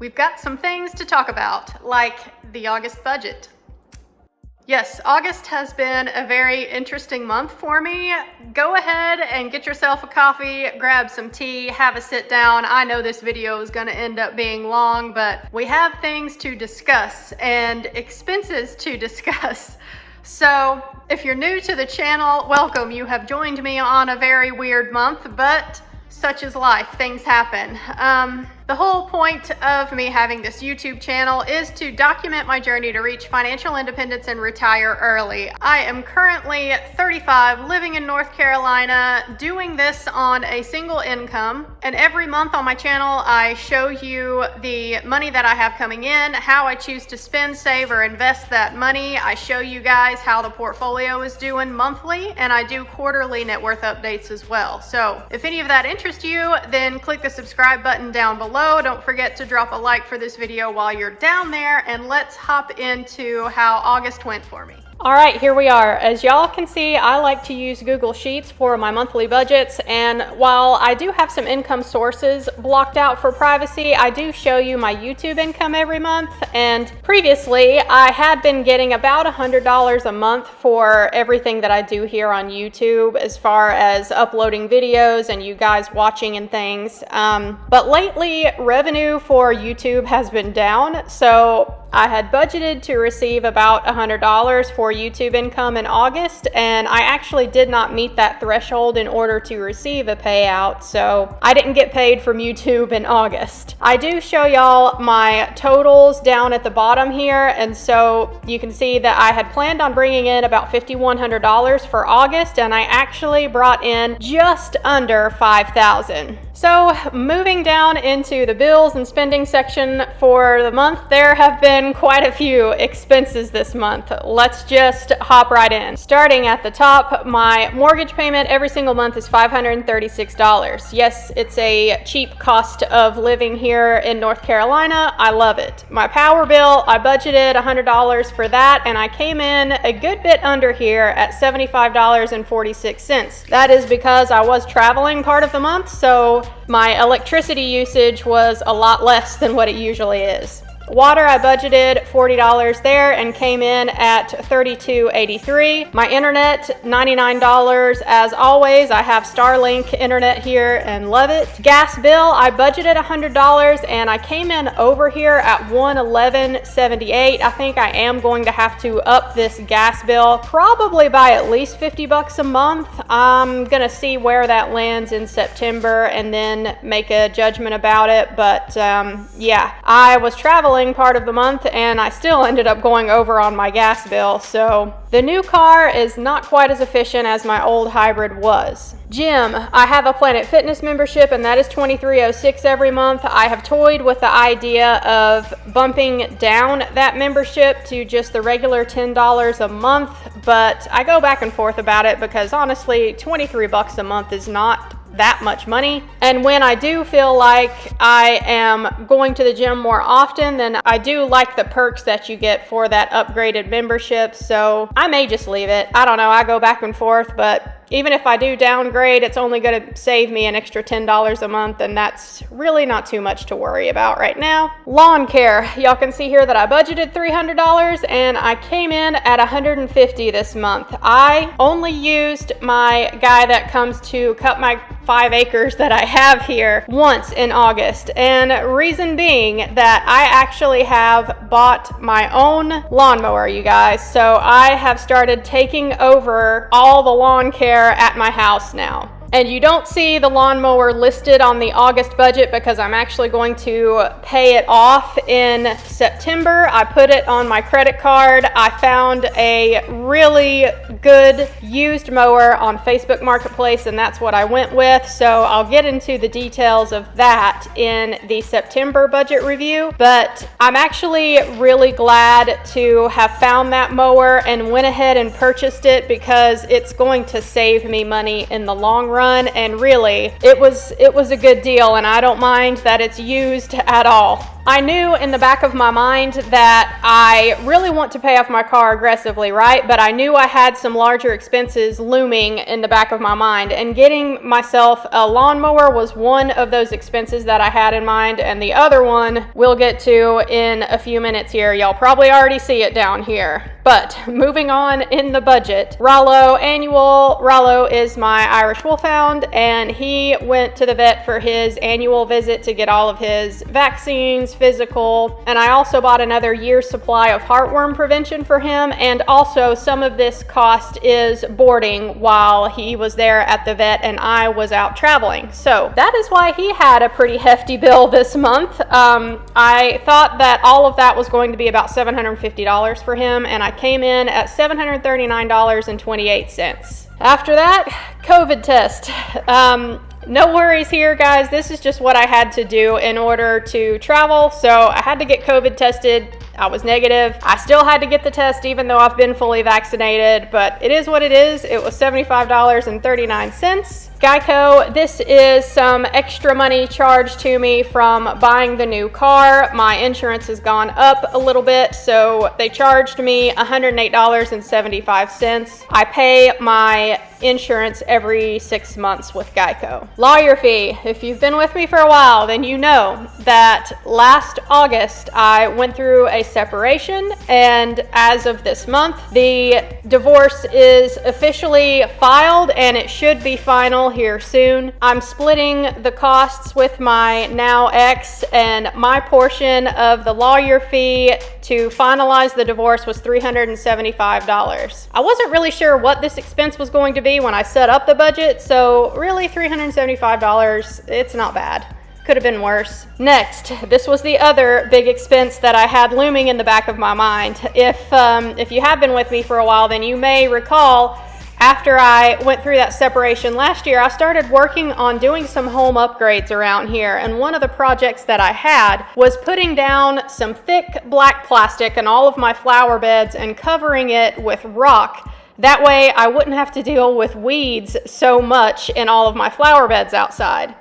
We've got some things to talk about, like the August budget. Yes, August has been a very interesting month for me. Go ahead and get yourself a coffee, grab some tea, have a sit down. I know this video is going to end up being long, but we have things to discuss and expenses to discuss. So if you're new to the channel, welcome. You have joined me on a very weird month, but such is life, things happen. The whole point of me having this YouTube channel is to document my journey to reach financial independence and retire early. I am currently 35, living in North Carolina, doing this on a single income. And every month on my channel, I show you the money that I have coming in, how I choose to spend, save, or invest that money. I show you guys how the portfolio is doing monthly, and I do quarterly net worth updates as well. So if any of that interests you, then click the subscribe button down below. Don't forget to drop a like for this video while you're down there, and let's hop into how August went for me. All right, here we are. As y'all can see, I like to use Google Sheets for my monthly budgets, and while I do have some income sources blocked out for privacy, I do show you my YouTube income every month. And previously, I had been getting about $100 a month for everything that I do here on YouTube, as far as uploading videos and you guys watching and things. But lately, revenue for YouTube has been down, so I had budgeted to receive about $100 for YouTube income in August, and I actually did not meet that threshold in order to receive a payout, so I didn't get paid from YouTube in August. I do show y'all my totals down at the bottom here, and so you can see that I had planned on bringing in about $5,100 for August, and I actually brought in just under $5,000. So moving down into the bills and spending section for the month, there have been quite a few expenses this month. Let's just hop right in. Starting at the top, my mortgage payment every single month is $536. Yes, it's a cheap cost of living here in North Carolina. I love it. My power bill, I budgeted $100 for that, and I came in a good bit under here at $75.46. That is because I was traveling part of the month, so my electricity usage was a lot less than what it usually is. Water, I budgeted $40 there and came in at $32.83. My internet, $99. As always, I have Starlink internet here and love it. Gas bill, I budgeted $100 and I came in over here at $111.78. I think I am going to have to up this gas bill probably by at least $50 a month. I'm gonna see where that lands in September and then make a judgment about it. But yeah, I was traveling part of the month and I still ended up going over on my gas bill. So the new car is not quite as efficient as my old hybrid was. Gym, I have a Planet Fitness membership and that is $23.06 every month. I have toyed with the idea of bumping down that membership to just the regular $10 a month, but I go back and forth about it because honestly, $23 a month is not that much money. And when I do feel like I am going to the gym more often, then I do like the perks that you get for that upgraded membership. So I may just leave it. I don't know. I go back and forth, but even if I do downgrade, it's only going to save me an extra $10 a month, and that's really not too much to worry about right now. Lawn care. Y'all can see here that I budgeted $300 and I came in at $150 this month. I only used my guy that comes to cut my 5 acres that I have here once in August, and reason being that I actually have bought my own lawnmower, you guys. So I have started taking over all the lawn care at my house now. And you don't see the lawnmower listed on the August budget because I'm actually going to pay it off in September. I put it on my credit card. I found a really good used mower on Facebook Marketplace, and that's what I went with. So I'll get into the details of that in the September budget review. But I'm actually really glad to have found that mower and went ahead and purchased it because it's going to save me money in the long run. And really, it was a good deal, and I don't mind that it's used at all. I knew in the back of my mind that I really want to pay off my car aggressively, right? But I knew I had some larger expenses looming in the back of my mind, and getting myself a lawnmower was one of those expenses that I had in mind, and the other one we'll get to in a few minutes here. Y'all probably already see it down here. But moving on in the budget, Rollo annual. Rollo is my Irish Wolfhound, and he went to the vet for his annual visit to get all of his vaccines, physical, and I also bought another year's supply of heartworm prevention for him, and also some of this cost is boarding while he was there at the vet and I was out traveling. So that is why he had a pretty hefty bill this month. I thought that all of that was going to be about $750 for him, and I came in at $739.28. After that, COVID test. No worries here, guys. This is just what I had to do in order to travel. So I had to get COVID tested. I was negative. I still had to get the test even though I've been fully vaccinated, but it is what it is. It was $75.39. Geico, this is some extra money charged to me from buying the new car. My insurance has gone up a little bit, so they charged me $108.75. I pay my insurance every 6 months with Geico. Lawyer fee. If you've been with me for a while, then you know that last August I went through a separation, and as of this month, the divorce is officially filed and it should be final here soon. I'm splitting the costs with my now ex, and my portion of the lawyer fee to finalize the divorce was $375. I wasn't really sure what this expense was going to be when I set up the budget, so really $375, it's not bad. Could have been worse. Next, this was the other big expense that I had looming in the back of my mind. If you have been with me for a while, then you may recall after I went through that separation last year, I started working on doing some home upgrades around here, and one of the projects that I had was putting down some thick black plastic in all of my flower beds and covering it with rock. That way I wouldn't have to deal with weeds so much in all of my flower beds outside.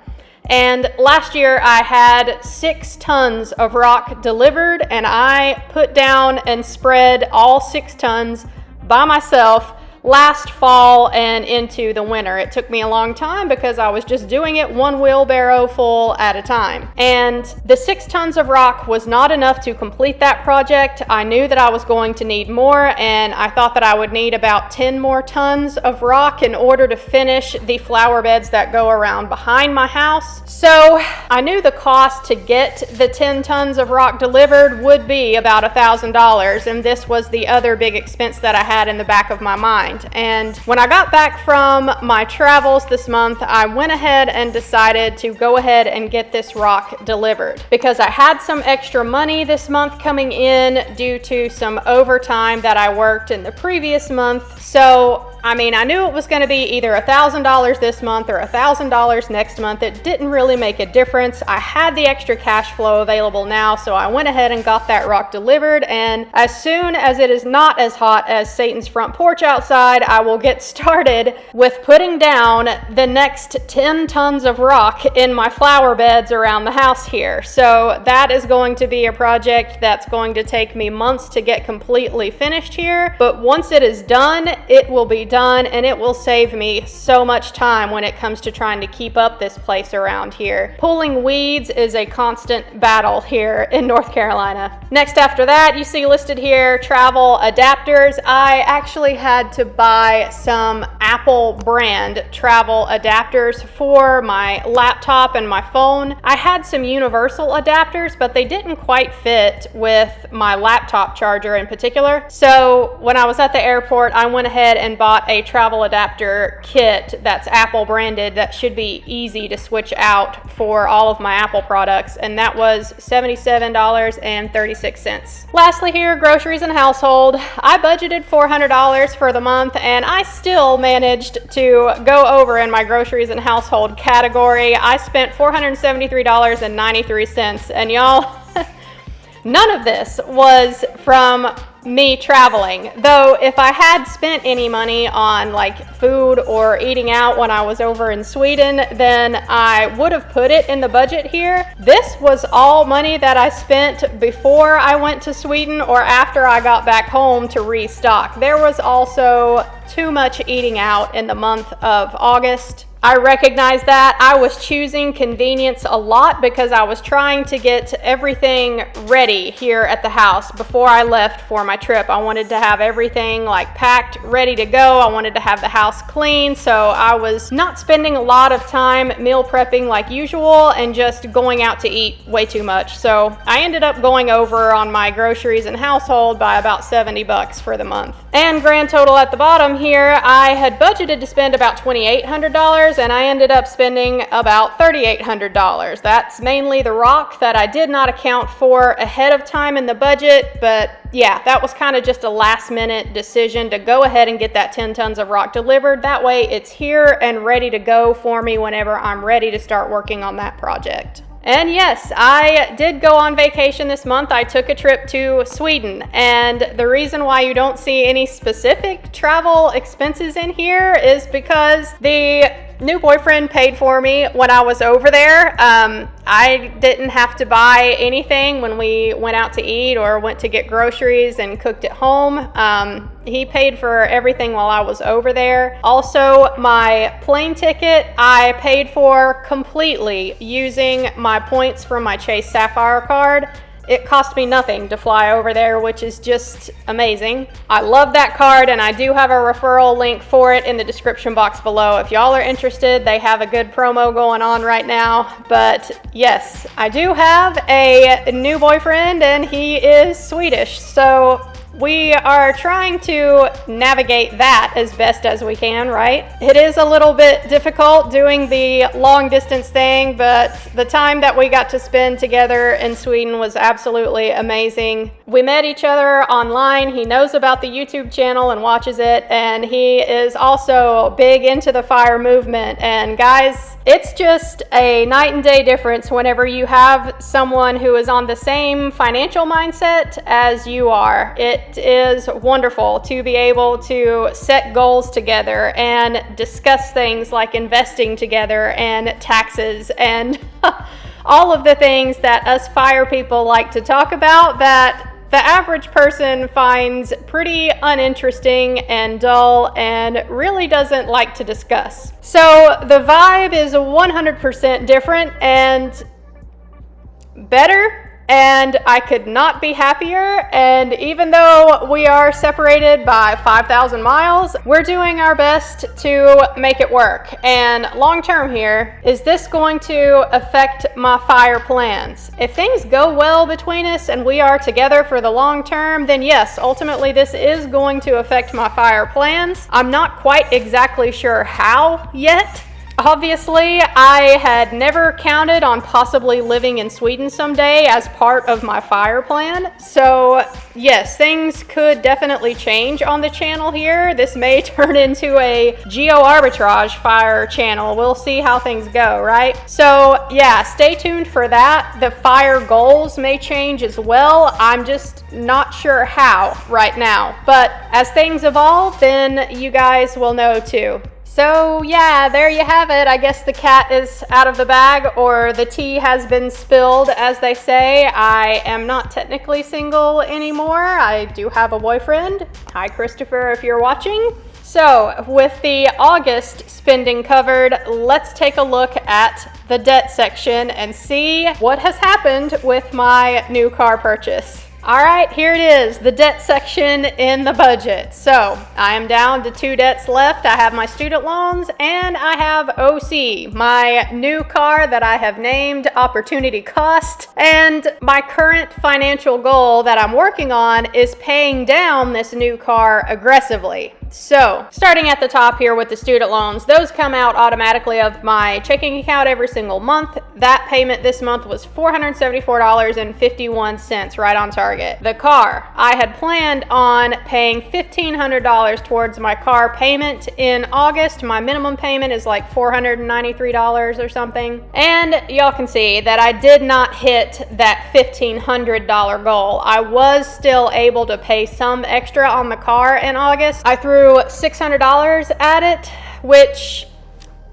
And last year I had 6 tons of rock delivered, and I put down and spread all 6 tons by myself last fall and into the winter. It took me a long time because I was just doing it one wheelbarrow full at a time. And the 6 tons of rock was not enough to complete that project. I knew that I was going to need more, and I thought that I would need about 10 more tons of rock in order to finish the flower beds that go around behind my house. So I knew the cost to get the 10 tons of rock delivered would be about $1,000, and this was the other big expense that I had in the back of my mind. And when I got back from my travels this month, I went ahead and decided to go ahead and get this rock delivered because I had some extra money this month coming in due to some overtime that I worked in the previous month. So I knew it was going to be either $1,000 this month or $1,000 next month. It didn't really make a difference. I had the extra cash flow available now, so I went ahead and got that rock delivered. And as soon as it is not as hot as Satan's front porch outside, I will get started with putting down the next 10 tons of rock in my flower beds around the house here. So that is going to be a project that's going to take me months to get completely finished here. But once it is done, it will be done, and it will save me so much time when it comes to trying to keep up this place around here. Pulling weeds is a constant battle here in North Carolina. Next after that, you see listed here travel adapters. I actually had to buy some Apple brand travel adapters for my laptop and my phone. I had some universal adapters, but they didn't quite fit with my laptop charger in particular. So when I was at the airport, I went ahead and bought a travel adapter kit that's Apple branded that should be easy to switch out for all of my Apple products, and that was $77.36. Lastly here, groceries and household. I budgeted $400 for the month, and I still managed to go over in my groceries and household category. I spent $473.93, and y'all, none of this was from me traveling. Though if I had spent any money on like food or eating out when I was over in Sweden, then I would have put it in the budget here. This was all money that I spent before I went to Sweden or after I got back home to restock. There was also too much eating out in the month of August. I recognize that. I was choosing convenience a lot because I was trying to get everything ready here at the house before I left for my trip. I wanted to have everything like packed, ready to go. I wanted to have the house clean, so I was not spending a lot of time meal prepping like usual and just going out to eat way too much. So I ended up going over on my groceries and household by about $70 for the month. And grand total at the bottom here, I had budgeted to spend about $2,800 and I ended up spending about $3,800. That's mainly the rock that I did not account for ahead of time in the budget, but yeah, that was kind of just a last minute decision to go ahead and get that 10 tons of rock delivered. That way it's here and ready to go for me whenever I'm ready to start working on that project. And yes, I did go on vacation this month. I took a trip to Sweden, and the reason why you don't see any specific travel expenses in here is because the new boyfriend paid for me when I was over there. I didn't have to buy anything when we went out to eat or went to get groceries and cooked at home. He paid for everything while I was over there. Also, my plane ticket I paid for completely using my points from my Chase Sapphire card. It cost me nothing to fly over there, which is just amazing. I love that card, and I do have a referral link for it in the description box below. If y'all are interested, they have a good promo going on right now. But yes, I do have a new boyfriend, and he is Swedish. So we are trying to navigate that as best as we can, right? It is a little bit difficult doing the long distance thing, but the time that we got to spend together in Sweden was absolutely amazing. We met each other online. He knows about the YouTube channel and watches it, and he is also big into the FIRE movement. And guys, it's just a night and day difference whenever you have someone who is on the same financial mindset as you are. It is wonderful to be able to set goals together and discuss things like investing together and taxes and all of the things that us FIRE people like to talk about that the average person finds pretty uninteresting and dull and really doesn't like to discuss. So the vibe is 100% different and better, and I could not be happier. And even though we are separated by 5,000 miles, we're doing our best to make it work. And long term here, is this going to affect my FIRE plans? If things go well between us and we are together for the long term, then yes, ultimately this is going to affect my FIRE plans. I'm not quite exactly sure how yet. Obviously, I had never counted on possibly living in Sweden someday as part of my FIRE plan. So yes, things could definitely change on the channel here. This may turn into a geoarbitrage FIRE channel. We'll see how things go, right? So yeah, stay tuned for that. The FIRE goals may change as well. I'm just not sure how right now. But as things evolve, then you guys will know too. So yeah, there you have it. I guess the cat is out of the bag, or the tea has been spilled, as they say. I am not technically single anymore. I do have a boyfriend. Hi, Christopher, if you're watching. So with the August spending covered, let's take a look at the debt section and see what has happened with my new car purchase. All right, here it is, the debt section in the budget. So I am down to 2 debts left. I have my student loans and I have OC, my new car that I have named Opportunity Cost. And my current financial goal that I'm working on is paying down this new car aggressively. So starting at the top here with the student loans, those come out automatically of my checking account every single month. That payment this month was $474.51, right on target. The car, I had planned on paying $1,500 towards my car payment in August. My minimum payment is like $493 or something. And y'all can see that I did not hit that $1,500 goal. I was still able to pay some extra on the car in August. I threw $600 at it, which,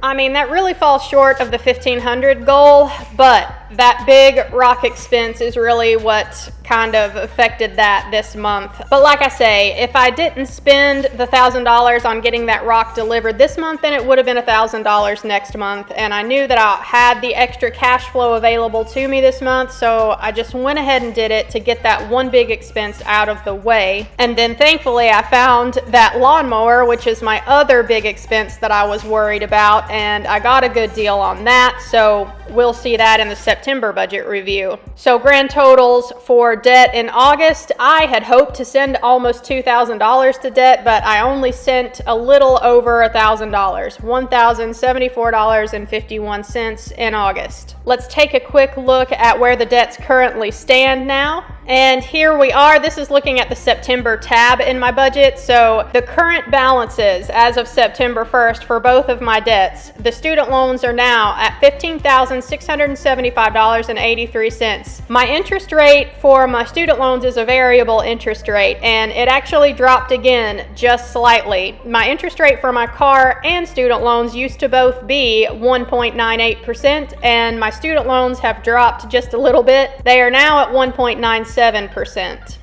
I mean, that really falls short of the $1,500 goal, but that big rock expense is really what kind of affected that this month. But like I say, if I didn't spend the $1,000 on getting that rock delivered this month, then it would have been $1,000 next month. And I knew that I had the extra cash flow available to me this month, so I just went ahead and did it to get that one big expense out of the way. And then thankfully I found that lawnmower, which is my other big expense that I was worried about, and I got a good deal on that. So we'll see that in the September budget review. So grand totals for debt in August, I had hoped to send almost $2,000 to debt, but I only sent a little over $1,000, $1,074.51 in August. Let's take a quick look at where the debts currently stand now. And here we are. This is looking at the September tab in my budget. So the current balances as of September 1st for both of my debts, the student loans are now at $15,675.83. My interest rate for my student loans is a variable interest rate, and it actually dropped again just slightly. My interest rate for my car and student loans used to both be 1.98%, and my student loans have dropped just a little bit. They are now at 1.97%.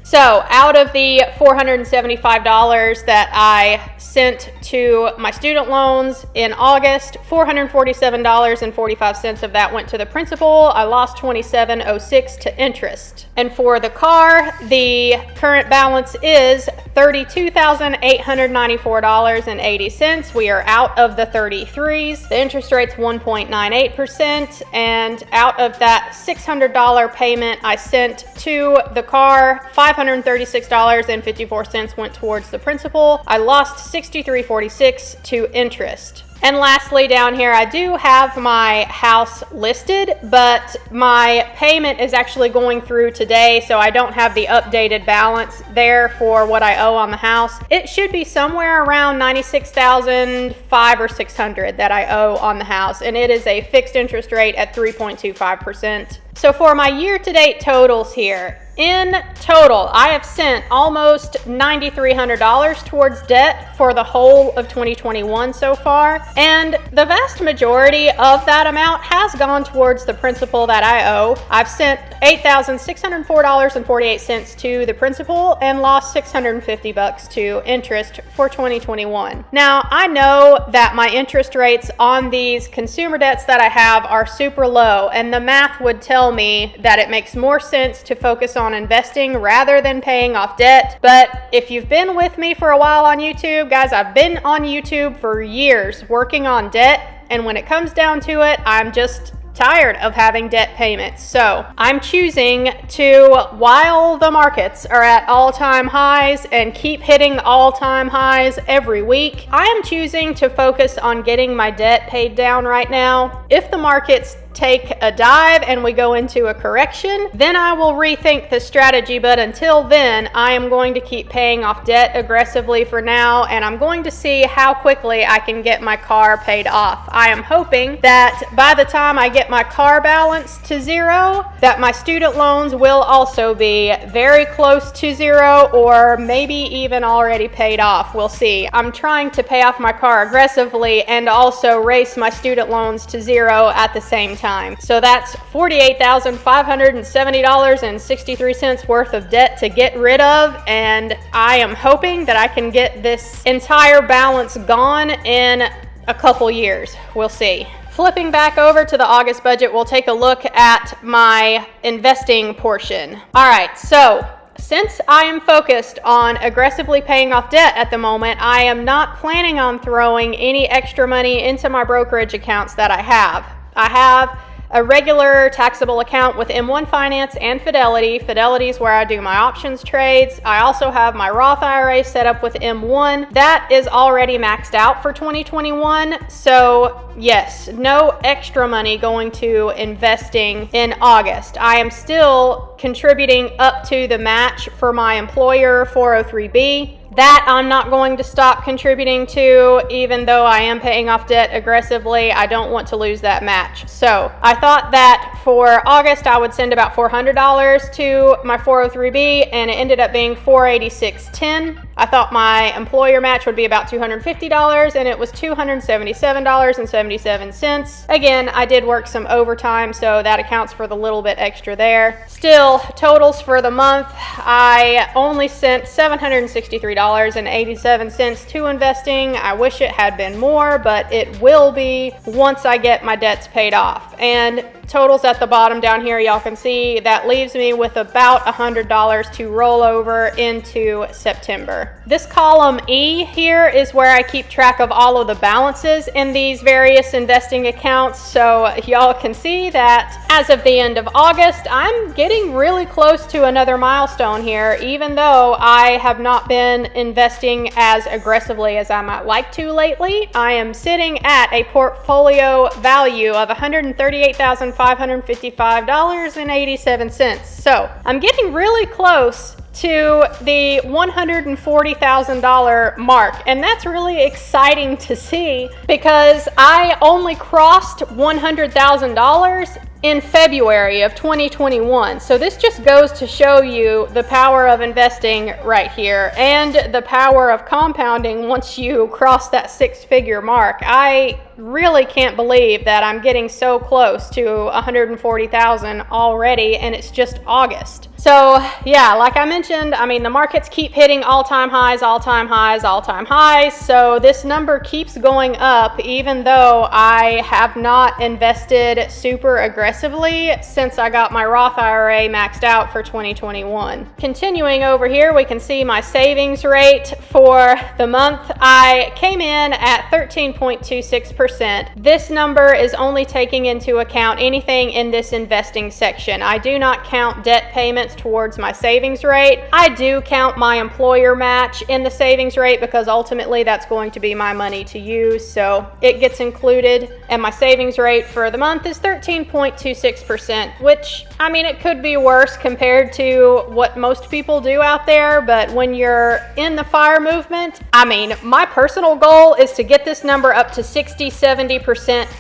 So out of the $475 that I sent to my student loans in August, $447.45 of that went to the principal. I lost $27.06 to interest. And for the car, the current balance is $32,894.80. We are out of the 33s. The interest rate's 1.98%, and out of that $600 payment I sent to the car, $536.54 went towards the principal. I lost $63.46 to interest. And lastly, down here, I do have my house listed, but my payment is actually going through today, so I don't have the updated balance there for what I owe on the house. It should be somewhere around $96,500 or $600 that I owe on the house, and it is a fixed interest rate at 3.25%. So for my year-to-date totals here, in total, I have sent almost $9,300 towards debt for the whole of 2021 so far, and the vast majority of that amount has gone towards the principal that I owe. I've sent $8,604.48 to the principal and lost $650 to interest for 2021. Now, I know that my interest rates on these consumer debts that I have are super low, and the math would tell me that it makes more sense to focus on investing rather than paying off debt. But if you've been with me for a while on YouTube, guys, I've been on YouTube for years working on debt, and when it comes down to it, I'm just tired of having debt payments. So I'm choosing to, while the markets are at all-time highs and keep hitting all-time highs every week, I am choosing to focus on getting my debt paid down right now. If the markets take a dive and we go into a correction, then I will rethink the strategy. But until then, I am going to keep paying off debt aggressively for now, and I'm going to see how quickly I can get my car paid off. I am hoping that by the time I get my car balance to zero, that my student loans will also be very close to zero, or maybe even already paid off. We'll see. I'm trying to pay off my car aggressively and also race my student loans to zero at the same time. So that's $48,570.63 worth of debt to get rid of, and I am hoping that I can get this entire balance gone in a couple years. We'll see. Flipping back over to the August budget, we'll take a look at my investing portion. All right, so since I am focused on aggressively paying off debt at the moment, I am not planning on throwing any extra money into my brokerage accounts that I have. I have a regular taxable account with M1 Finance and Fidelity. Fidelity is where I do my options trades. I also have my Roth IRA set up with M1. That is already maxed out for 2021. So yes, no extra money going to investing in August. I am still contributing up to the match for my employer 403B. That I'm not going to stop contributing to, even though I am paying off debt aggressively. I don't want to lose that match. So I thought that for August, I would send about $400 to my 403B, and it ended up being $486.10. I thought my employer match would be about $250, and it was $277.77. Again, I did work some overtime, so that accounts for the little bit extra there. Still, totals for the month, I only sent $763.87 to investing. I wish it had been more, but it will be once I get my debts paid off. And totals at the bottom down here, y'all can see that leaves me with about $100 to roll over into September. This column E here is where I keep track of all of the balances in these various investing accounts. So y'all can see that as of the end of August, I'm getting really close to another milestone here, even though I have not been investing as aggressively as I might like to lately. I am sitting at a portfolio value of $138,555.87. So I'm getting really close to the $140,000 mark, and that's really exciting to see because I only crossed $100,000 in February of 2021. So this just goes to show you the power of investing right here and the power of compounding once you cross that six-figure mark. I really can't believe that I'm getting so close to 140,000 already, and it's just August. So yeah, like I mentioned, I mean, the markets keep hitting all-time highs, all-time highs, all-time highs. So this number keeps going up, even though I have not invested super aggressively since I got my Roth IRA maxed out for 2021. Continuing over here, we can see my savings rate for the month. I came in at 13.26%. This number is only taking into account anything in this investing section. I do not count debt payments towards my savings rate. I do count my employer match in the savings rate because ultimately that's going to be my money to use, so it gets included, and my savings rate for the month is 13.26%, which, I mean, it could be worse compared to what most people do out there, but when you're in the FIRE movement, I mean, my personal goal is to get this number up to 60-70%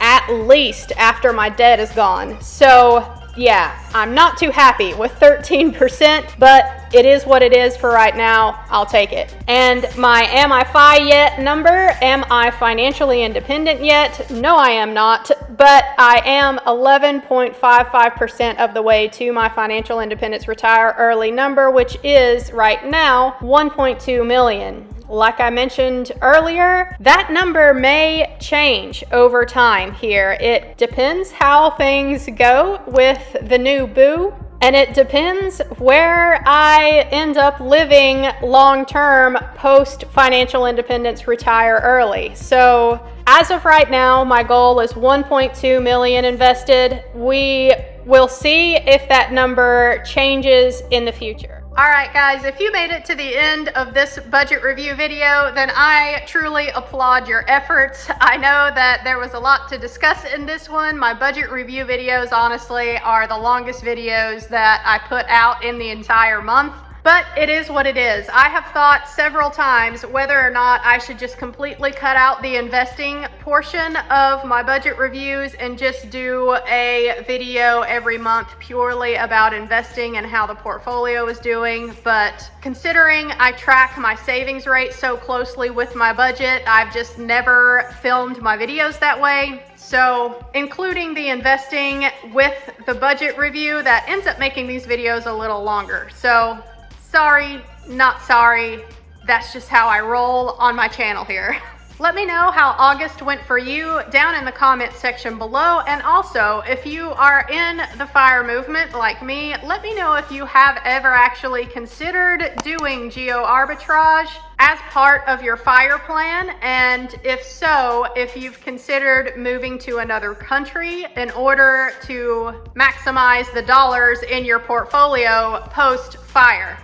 at least after my debt is gone. So yeah, I'm not too happy with 13%, but it is what it is for right now. I'll take it. And my am I FI yet number, am I financially independent yet? No, I am not, but I am 11.55% of the way to my financial independence retire early number, which is right now 1.2 million. Like I mentioned earlier, that number may change over time here. It depends how things go with the new boo, and it depends where I end up living long-term post financial independence retire early. So as of right now, my goal is 1.2 million invested. We will see if that number changes in the future. All right, guys, if you made it to the end of this budget review video, then I truly applaud your efforts. I know that there was a lot to discuss in this one. My budget review videos, honestly, are the longest videos that I put out in the entire month. But it is what it is. I have thought several times whether or not I should just completely cut out the investing portion of my budget reviews and just do a video every month purely about investing and how the portfolio is doing. But considering I track my savings rate so closely with my budget, I've just never filmed my videos that way. So including the investing with the budget review, that ends up making these videos a little longer. So sorry, not sorry. That's just how I roll on my channel here. Let me know how August went for you down in the comment section below. And also, if you are in the FIRE movement like me, let me know if you have ever actually considered doing geoarbitrage as part of your FIRE plan. And if so, if you've considered moving to another country in order to maximize the dollars in your portfolio post-FIRE.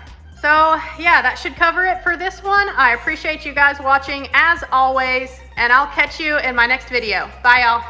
So yeah, that should cover it for this one. I appreciate you guys watching as always, and I'll catch you in my next video. Bye y'all.